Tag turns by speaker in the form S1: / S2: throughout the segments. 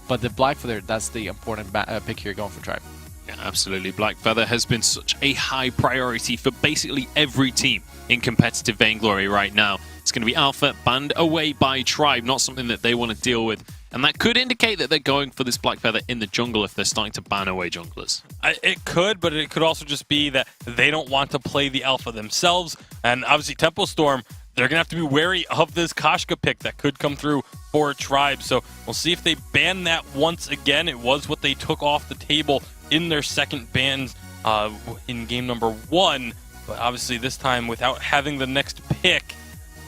S1: But the Black Feather, that's the important pick here going for Tribe.
S2: Yeah, absolutely. Black Feather has been such a high priority for basically every team in competitive Vainglory right now. It's going to be Alpha banned away by Tribe, not something that they want to deal with. And that could indicate that they're going for this Black Feather in the jungle if they're starting to ban away junglers.
S3: It could, but it could also just be that they don't want to play the Alpha themselves. And obviously Tempo Storm, they're going to have to be wary of this Koshka pick that could come through for Tribe. So we'll see if they ban that once again. It was what they took off the table in their second bans in game number 1. But obviously this time without having the next pick,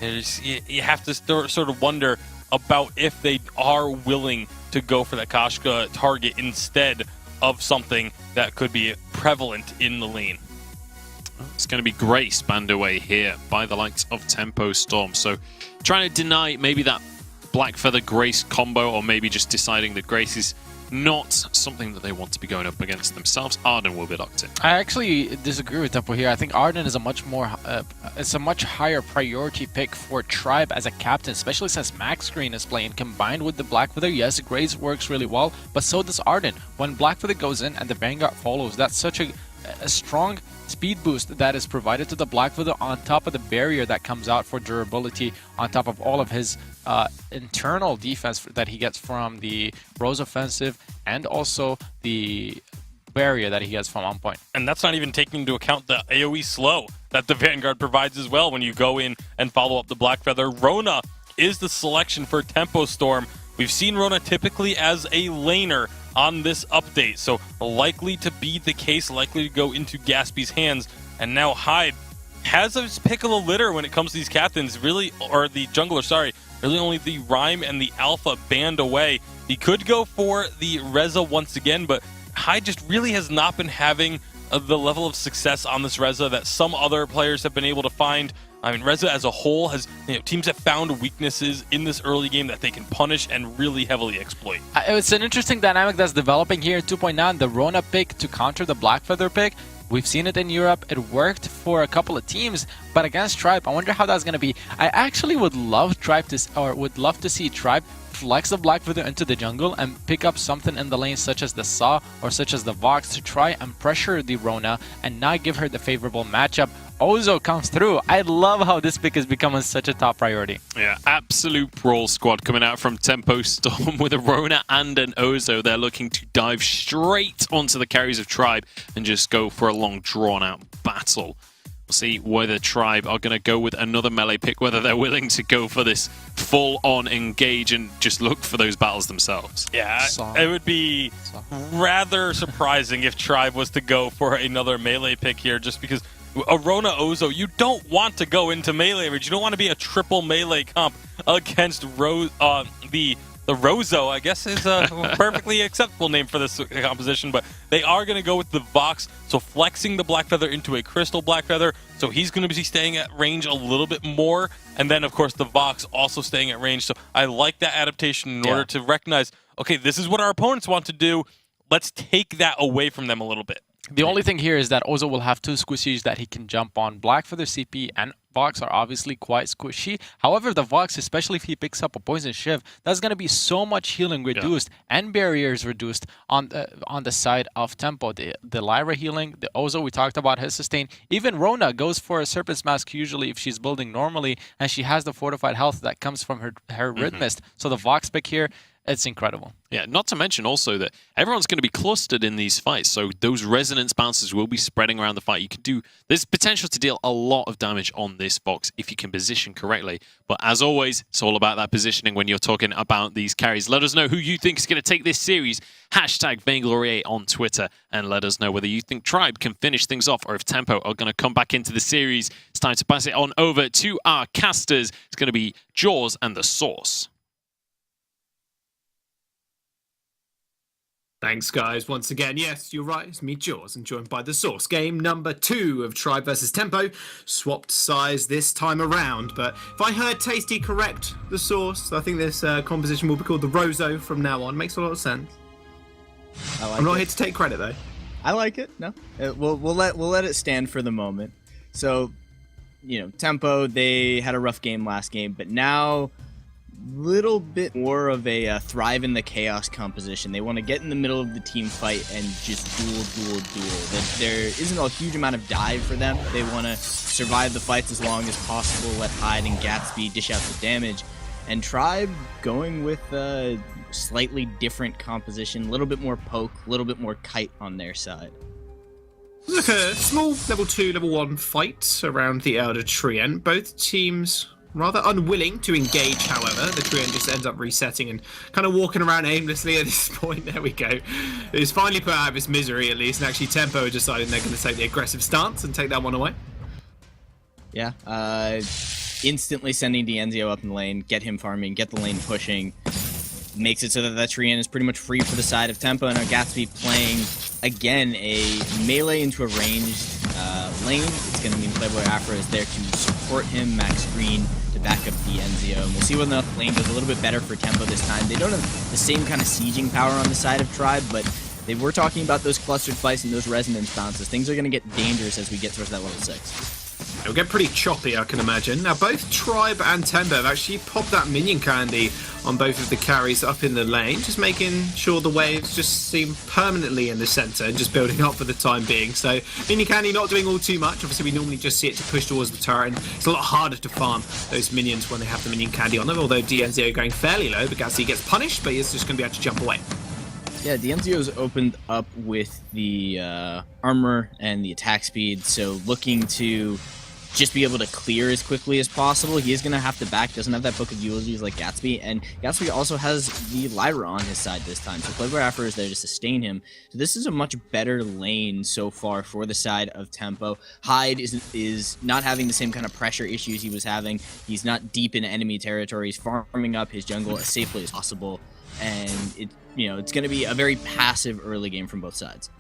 S3: you have to sort of wonder about if they are willing to go for that Koshka target instead of something that could be prevalent in the lane.
S2: It's going to be Grace banned away here by the likes of Tempo Storm. So trying to deny maybe that Black Feather Grace combo, or maybe just deciding that Grace is not something that they want to be going up against themselves. Arden will be locked in.
S1: I actually disagree with Tempo here. I think Arden is a much more, it's a much higher priority pick for Tribe as a captain, especially since Max Green is playing combined with the Black Feather. Yes, Grace works really well, but so does Arden. When Black Feather goes in and the Vanguard follows, that's such a strong speed boost that is provided to the Black Feather on top of the barrier that comes out for durability, on top of all of his internal defense that he gets from the Rose offensive and also the barrier that he gets from on point.
S3: And that's not even taking into account the AoE slow that the Vanguard provides as well when you go in and follow up the Black Feather. Rona is the selection for Tempo Storm. We've seen Rona typically as a laner on this update, so likely to be the case, likely to go into Gaspy's hands. And now Hyde has his pick of the litter when it comes to these captains, really, or the jungler, sorry, really only the Rhyme and the Alpha banned away. He could go for the Reza once again, but Hyde just really has not been having the level of success on this Reza that some other players have been able to find. I mean, Reza as a whole has, teams have found weaknesses in this early game that they can punish and really heavily exploit.
S1: It's an interesting dynamic that's developing here in 2.9. The Rona pick to counter the Black Feather pick. We've seen it in Europe. It worked for a couple of teams, but against Tribe, I wonder how that's going to be. I actually would love to see Tribe flex the Black Feather into the jungle and pick up something in the lane such as the Saw or such as the Vox to try and pressure the Rona and not give her the favorable matchup. Ozo comes through. I love how this pick is becoming such a top priority.
S2: Yeah, absolute brawl squad coming out from Tempo Storm with a Rona and an Ozo. They're looking to dive straight onto the carries of Tribe and just go for a long, drawn-out battle. We'll see whether Tribe are going to go with another melee pick, whether they're willing to go for this full-on engage and just look for those battles themselves.
S3: Yeah, it would be rather surprising if Tribe was to go for another melee pick here, just because a Rona Ozo, you don't want to go into melee range. You don't want to be a triple melee comp against the Rozo, I guess, is a perfectly acceptable name for this composition, but they are going to go with the Vox, so flexing the Black Feather into a Crystal Black Feather, so he's going to be staying at range a little bit more, and then, of course, the Vox also staying at range, so I like that adaptation in order to recognize, okay, this is what our opponents want to do, let's take that away from them a little bit.
S1: The only thing here is that Ozo will have 2 squishies that he can jump on. Black Feather CP and Vox are obviously quite squishy. However, the Vox, especially if he picks up a Poison Shiv, that's going to be so much healing reduced and barriers reduced on the side of Tempo. The Lyra healing, the Ozo we talked about, his sustain. Even Rona goes for a Serpent's Mask usually if she's building normally, and she has the fortified health that comes from her Rhythmist. So the Vox pick here, it's incredible.
S2: Yeah, not to mention also that everyone's going to be clustered in these fights, so those resonance bounces will be spreading around the fight. There's potential to deal a lot of damage on this Vox if you can position correctly. But as always, it's all about that positioning when you're talking about these carries. Let us know who you think is going to take this series. Hashtag Vainglory on Twitter, and let us know whether you think Tribe can finish things off or if Tempo are going to come back into the series. It's time to pass it on over to our casters. It's going to be Jaws and the Source.
S4: Thanks, guys. Once again, yes, you're right. It's me, Jaws, and joined by the Source. Game number 2 of Tribe versus Tempo. Swapped size this time around, but if I heard Tasty correct, the Source, I think this composition will be called the Rozo from now on. Makes a lot of sense. I'm not here to take credit, though.
S5: I like it. No, we'll let it stand for the moment. So, Tempo, they had a rough game last game, but now little bit more of a thrive in the chaos composition. They want to get in the middle of the team fight and just duel. There isn't a huge amount of dive for them. They want to survive the fights as long as possible, let Hyde and Gatsby dish out the damage. And Tribe going with a slightly different composition, a little bit more poke, a little bit more kite on their side.
S4: Look, a small level 2, level 1 fight around the Elder Treant. Both teams rather unwilling to engage, however. The Treant just ends up resetting and kind of walking around aimlessly at this point. There we go. It's finally put out of its misery, at least. And actually, Tempo decided they're going to take the aggressive stance and take that one away.
S5: Yeah, instantly sending D'Enzio up in the lane, get him farming, get the lane pushing. Makes it so that Treant is pretty much free for the side of Tempo, and now Gatsby playing, again, a melee into a ranged lane. It's going to mean Playboy Afro is there to support him, Max Green to back up D'Enzio, and we'll see whether or not the lane goes a little bit better for Tempo this time. They don't have the same kind of sieging power on the side of Tribe, but they were talking about those clustered fights and those resonance bounces. Things are going to get dangerous as we get towards that level 6.
S4: It'll get pretty choppy, I can imagine. Now, both Tribe and Tempo have actually popped that minion candy on both of the carries up in the lane, just making sure the waves just seem permanently in the center and just building up for the time being. So, minion candy not doing all too much. Obviously, we normally just see it to push towards the turret, and it's a lot harder to farm those minions when they have the minion candy on them, although D'Enzio going fairly low, but Gatsby gets punished, but he's just going to be able to jump away.
S5: Yeah, D'Enzio's opened up with the armor and the attack speed, so looking to just be able to clear as quickly as possible. He is going to have to back, doesn't have that Book of Eulogies like Gatsby, and Gatsby also has the Lyra on his side this time, so Playboy Afro is there to sustain him. So this is a much better lane so far for the side of Tempo. Hyde is not having the same kind of pressure issues he was having. He's not deep in enemy territory. He's farming up his jungle as safely as possible, and it's going to be a very passive early game from both sides.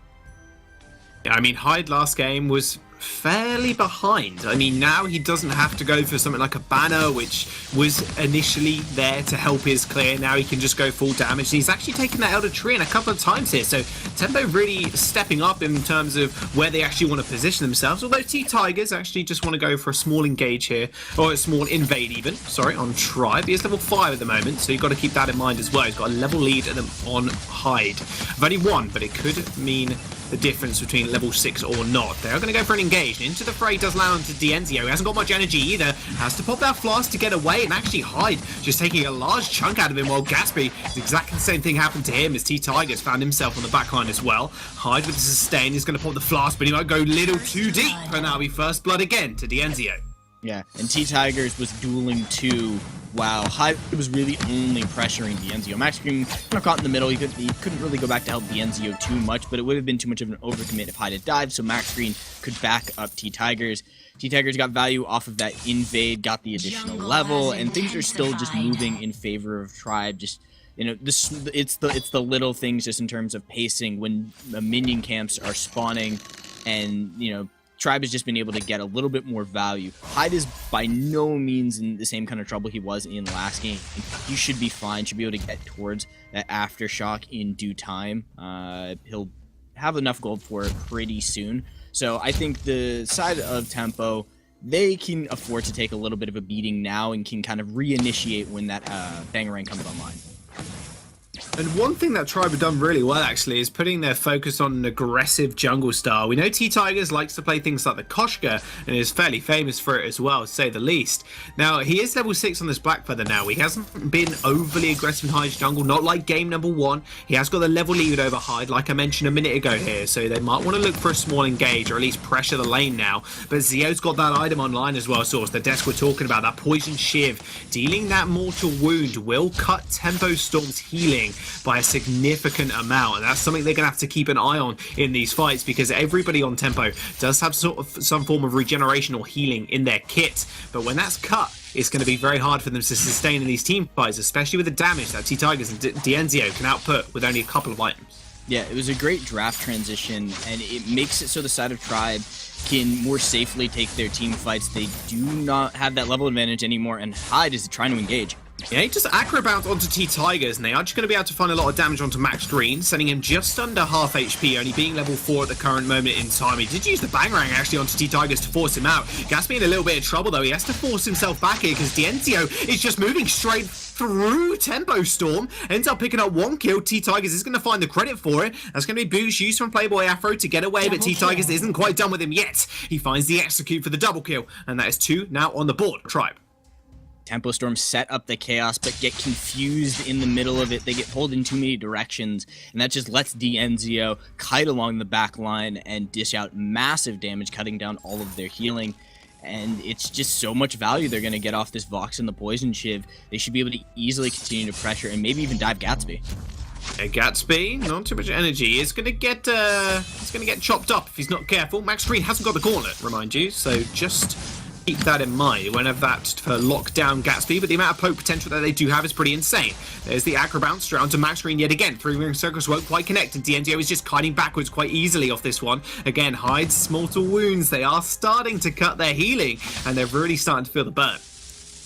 S4: I mean, Hyde last game was fairly behind. I mean, now he doesn't have to go for something like a banner, which was initially there to help his clear. Now he can just go full damage. He's actually taken that Elder Treant a couple of times here, so Tempo really stepping up in terms of where they actually want to position themselves, although T-Tigers actually just want to go for a small engage here, or a small invade even, sorry, on Tribe. He is level 5 at the moment, so you've got to keep that in mind as well. He's got a level lead at them on Hyde. I've only one, but it could mean the difference between level 6 or not. They are going to go for an engage. Into the fray does land to D'Enzio. He hasn't got much energy either. Has to pop that flask to get away, and actually Hyde just taking a large chunk out of him, while Gatsby, exactly the same thing happened to him as T-Tigers found himself on the backline as well. Hyde with the sustain is going to pop the flask, but he might go a little too deep, and that'll be first blood again to D'Enzio.
S5: Yeah, and T-Tigers was dueling too. Wow, Hyde was really only pressuring D'Enzio. Max Green kind of caught in the middle. He couldn't really go back to help D'Enzio too much, but it would have been too much of an overcommit if Hyde had dived, so Max Green could back up T-Tigers. T-Tigers got value off of that invade, got the additional level, and things are still just moving in favor of Tribe. Just, it's the little things just in terms of pacing when the minion camps are spawning, and, Tribe has just been able to get a little bit more value. Hyde is by no means in the same kind of trouble he was in last game. He should be fine, should be able to get towards that Aftershock in due time. He'll have enough gold for it pretty soon. So I think the side of Tempo, they can afford to take a little bit of a beating now and can kind of reinitiate when that Bangarang comes online.
S4: And one thing that Tribe have done really well, actually, is putting their focus on an aggressive jungle style. We know T-Tigers likes to play things like the Koshka, and is fairly famous for it as well, to say the least. Now, he is level 6 on this Blackfeather now. He hasn't been overly aggressive in Hyde's jungle, not like game number 1. He has got the level lead over Hyde, like I mentioned a minute ago here, so they might want to look for a small engage, or at least pressure the lane now. But Zio's got that item online as well, Source. The desk we're talking about, that Poison Shiv, dealing that mortal wound will cut Tempo Storm's healing by a significant amount, and that's something they're going to have to keep an eye on in these fights, because everybody on Tempo does have some form of regeneration or healing in their kit, but when that's cut, it's going to be very hard for them to sustain in these team fights, especially with the damage that T-Tigers and D'Enzio can output with only a couple of items.
S5: Yeah, it was a great draft transition, and it makes it so the side of Tribe can more safely take their team fights. They do not have that level advantage anymore, and Hyde is trying to engage.
S4: Yeah, he just acro bounce onto T-Tigers, and they are just going to be able to find a lot of damage onto Max Green, sending him just under half HP, only being level 4 at the current moment in time. He did use the Bangarang actually onto T-Tigers to force him out. Gatsby in a little bit of trouble though. He has to force himself back here because Dienzio is just moving straight through Tempo Storm, ends up picking up 1 kill. T-Tigers is going to find the credit for it. That's going to be boost used from Playboy Afro to get away, but T-Tigers isn't quite done with him yet. He finds the execute for the double kill, and that is 2 now on the board. Tribe.
S5: Tempo Storm set up the chaos, but get confused in the middle of it. They get pulled in too many directions, and that just lets Dienzio kite along the back line and dish out massive damage, cutting down all of their healing. And it's just so much value they're going to get off this Vox and the Poison Shiv. They should be able to easily continue to pressure and maybe even dive Gatsby.
S4: Yeah, Gatsby, not too much energy. It's gonna get chopped up if he's not careful. Max Green hasn't got the gauntlet, remind you, so just keep that in mind. Won't have that for lockdown Gatsby, but the amount of poke potential that they do have is pretty insane. There's the acro bounce straight onto Max Green yet again. 3-ring circles won't quite connect, and Dienzio is just kiting backwards quite easily off this one. Again, hides mortal wounds. They are starting to cut their healing, and they're really starting to feel the burn.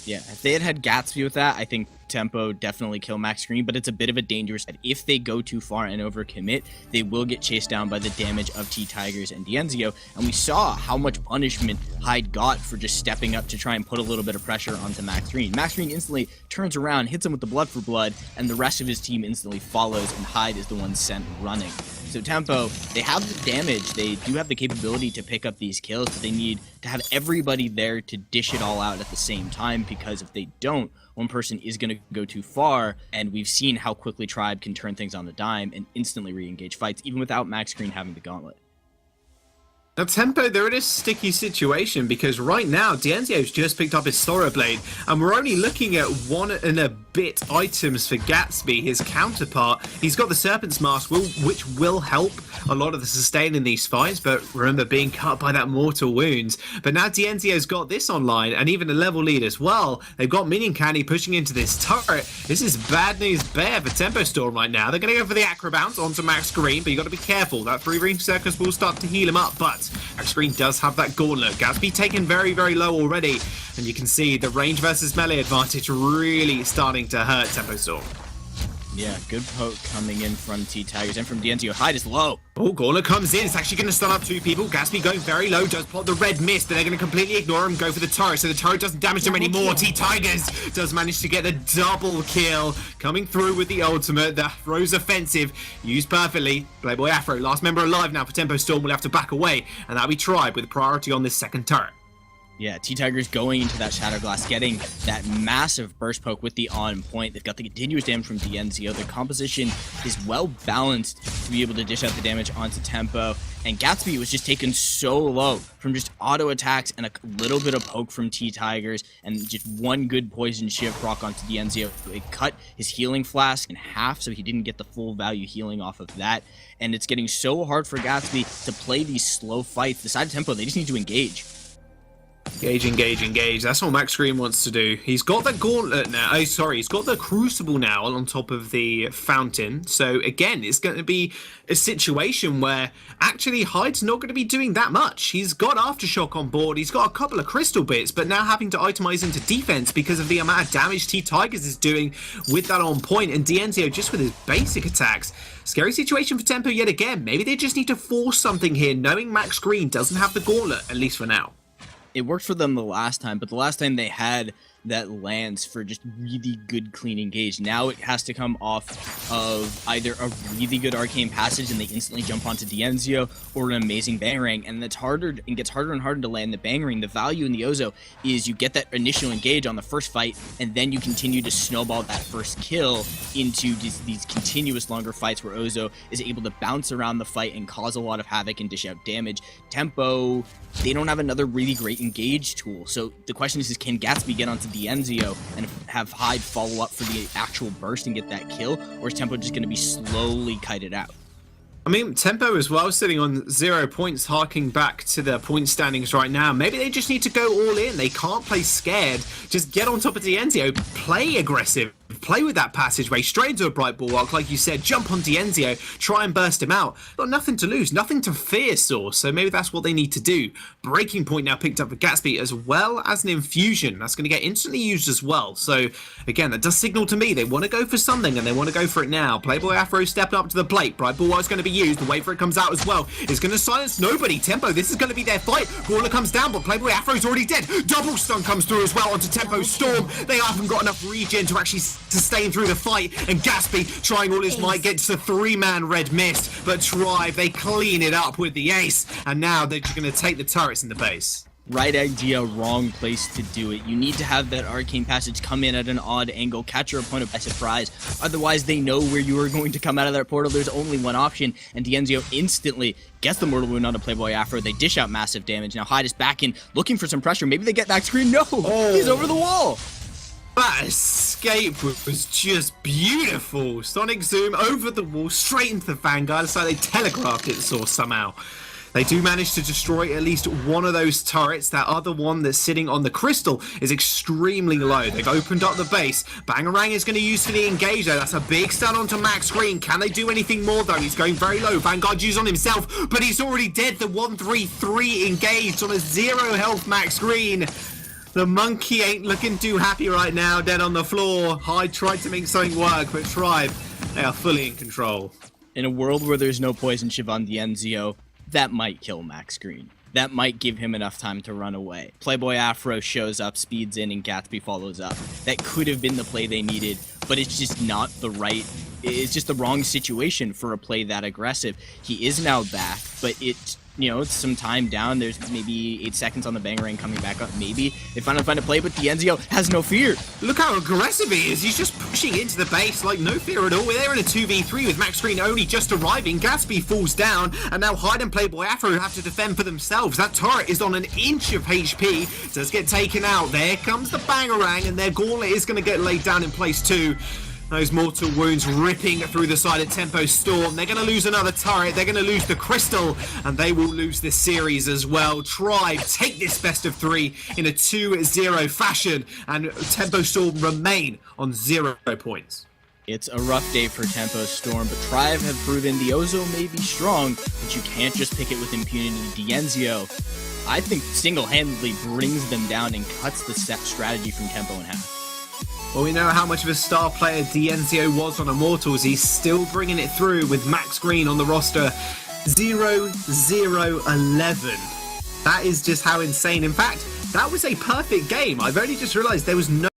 S5: Yeah, if they had had Gatsby with that, I think Tempo definitely kill Max Green, but it's a bit of a dangerous side. If they go too far and overcommit, they will get chased down by the damage of T-Tigers and Dienzio, and we saw how much punishment Hyde got for just stepping up to try and put a little bit of pressure onto Max Green. Max Green instantly turns around, hits him with the blood for blood, and the rest of his team instantly follows, and Hyde is the one sent running. So Tempo, they have the damage, they do have the capability to pick up these kills, but they need to have everybody there to dish it all out at the same time, because if they don't, one person is going to go too far, and we've seen how quickly Tribe can turn things on the dime and instantly re-engage fights, even without Max Green having the gauntlet.
S4: Now, Tempo, they're in a sticky situation because right now, Dienzio's just picked up his Thora Blade, and we're only looking at 1 and a bit items for Gatsby, his counterpart. He's got the Serpent's Mask, which will help a lot of the sustain in these fights, but remember, being cut by that mortal wounds. But now Dienzio's got this online, and even a level lead as well. They've got Minion Candy pushing into this turret. This is bad news bear for Tempo Storm right now. They're going to go for the Acro Bounce onto Max Green, but you got to be careful. That 3-ring circus will start to heal him up, but Max Green does have that gauntlet. Gatsby taken very, very low already, and you can see the range versus melee advantage really starting to hurt Tempo Storm.
S5: Yeah, good poke coming in from T-Tigers and from Dienzio. Hyde is low.
S4: Oh, Gauntlet comes in. It's actually going to stun up 2 people. Gatsby going very low, does pop the red mist, but they're going to completely ignore him, go for the turret, so the turret doesn't damage him anymore. T-Tigers does manage to get the double kill, coming through with the ultimate. The Rose offensive, used perfectly. Playboy Afro, last member alive now for Tempo Storm, will have to back away, and that'll be Tribe with priority on this second turret.
S5: Yeah, T-Tigers going into that Shadow Glass, getting that massive burst poke with the on point. They've got the continuous damage from Dienzio. Their composition is well balanced to be able to dish out the damage onto Tempo. And Gatsby was just taken so low from just auto attacks and a little bit of poke from T-Tigers and just 1 good poison shift proc onto Dienzio. It cut his healing flask in half, so he didn't get the full value healing off of that. And it's getting so hard for Gatsby to play these slow fights. The side of Tempo, they just need to engage.
S4: Engage. That's what Max Green wants to do. He's got the gauntlet now. Oh, sorry. He's got the crucible now on top of the fountain. So, again, it's going to be a situation where actually Hyde's not going to be doing that much. He's got Aftershock on board. He's got a couple of crystal bits, but now having to itemize into defense because of the amount of damage T-Tigers is doing with that on point, and Dienzio just with his basic attacks. Scary situation for Tempo yet again. Maybe they just need to force something here, knowing Max Green doesn't have the gauntlet, at least for now.
S5: It worked for them the last time, but the last time they had that lance for just really good clean engage. Now it has to come off of either a really good arcane passage and they instantly jump onto Dienzio, or an amazing bangerang, and it's harder and gets harder and harder to land the bangerang. The value in the Ozo is you get that initial engage on the first fight, and then you continue to snowball that first kill into these continuous longer fights where Ozo is able to bounce around the fight and cause a lot of havoc and dish out damage. Tempo, they don't have another really great engage tool, so the question is can Gatsby get onto Dienzio and have Hyde follow up for the actual burst and get that kill, or is Tempo just going to be slowly kited out?
S4: I mean, Tempo as well, sitting on 0 points, harking back to the point standings right now. Maybe they just need to go all in. They can't play scared. Just get on top of Dienzio, play aggressive. play with that passageway straight into a bright bulwark, like you said, jump on Dienzio, try and burst him out. Got nothing to lose, nothing to fear, Source, so maybe that's what they need to do. Breaking point now picked up for Gatsby, as well as an infusion. That's going to get instantly used as well. So again, that does signal to me they want to go for something, and they want to go for it now. Playboy Afro stepping up to the plate. Bright bulwark's going to be used. The wait for it comes out as well. It's going to silence nobody. Tempo, this is going to be their fight. Brawler comes down, but Playboy Afro's already dead. Double stun comes through as well onto Tempo Storm. They haven't got enough regen to actually sustain through the fight, and Gatsby trying all his might gets the 3-man red mist, but Tribe, they clean it up with the ace, and now they're just going to take the turrets in the base.
S5: Right idea, wrong place to do it. You need to have that arcane passage come in at an odd angle, catch your opponent by surprise. Otherwise, they know where you are going to come out of that portal. There's only one option, and Dienzio instantly gets the Mortal Wound onto Playboy Afro. They dish out massive damage. Now Hyde is back in, looking for some pressure. Maybe they get that screen. No! He's over the wall!
S4: That escape was just beautiful. Sonic Zoom over the wall, straight into the Vanguard. It's like they telegraphed it, Source, somehow. They do manage to destroy at least one of those turrets. That other one that's sitting on the crystal is extremely low. They've opened up the base. Bangarang is going to use for the engage though. That's a big stun onto Max Green. Can they do anything more though? He's going very low. Vanguard used on himself, but he's already dead. The 1-3-3 engaged on a 0 health Max Green. The monkey ain't looking too happy right now, dead on the floor. Hyde tried to make something work, but Tribe, they are fully in control.
S5: In a world where there's no poison shiv on Dienzio, that might kill Max Green. That might give him enough time to run away. Playboy Afro shows up, speeds in, and Gatsby follows up. That could have been the play they needed, but it's just not the right... It's just the wrong situation for a play that aggressive. He is now back, but it's, you know, it's some time down. There's maybe 8 seconds on the Bangarang coming back up. Maybe they finally find a play, but Dienzio has no fear.
S4: Look how aggressive he is. He's just pushing into the base like no fear at all. They're in a 2v3 with Max Green only just arriving. Gatsby falls down, and now Hyde and Playboy Afro have to defend for themselves. That turret is on an inch of HP. Does get taken out. There comes the Bangarang, and their gauntlet is going to get laid down in place too. Those mortal wounds ripping through the side of Tempo Storm. They're going to lose another turret. They're going to lose the crystal. And they will lose this series as well. Tribe take this best of 3 in a 2-0 fashion. And Tempo Storm remain on 0 points.
S5: It's a rough day for Tempo Storm, but Tribe have proven the Ozo may be strong, but you can't just pick it with impunity. Dienzio, I think, single-handedly brings them down and cuts the strategy from Tempo in half.
S4: Well, we know how much of a star player Dienzio was on Immortals. He's still bringing it through with Max Green on the roster. 0-0-11. That is just how insane. In fact, that was a perfect game. I've only just realized there was no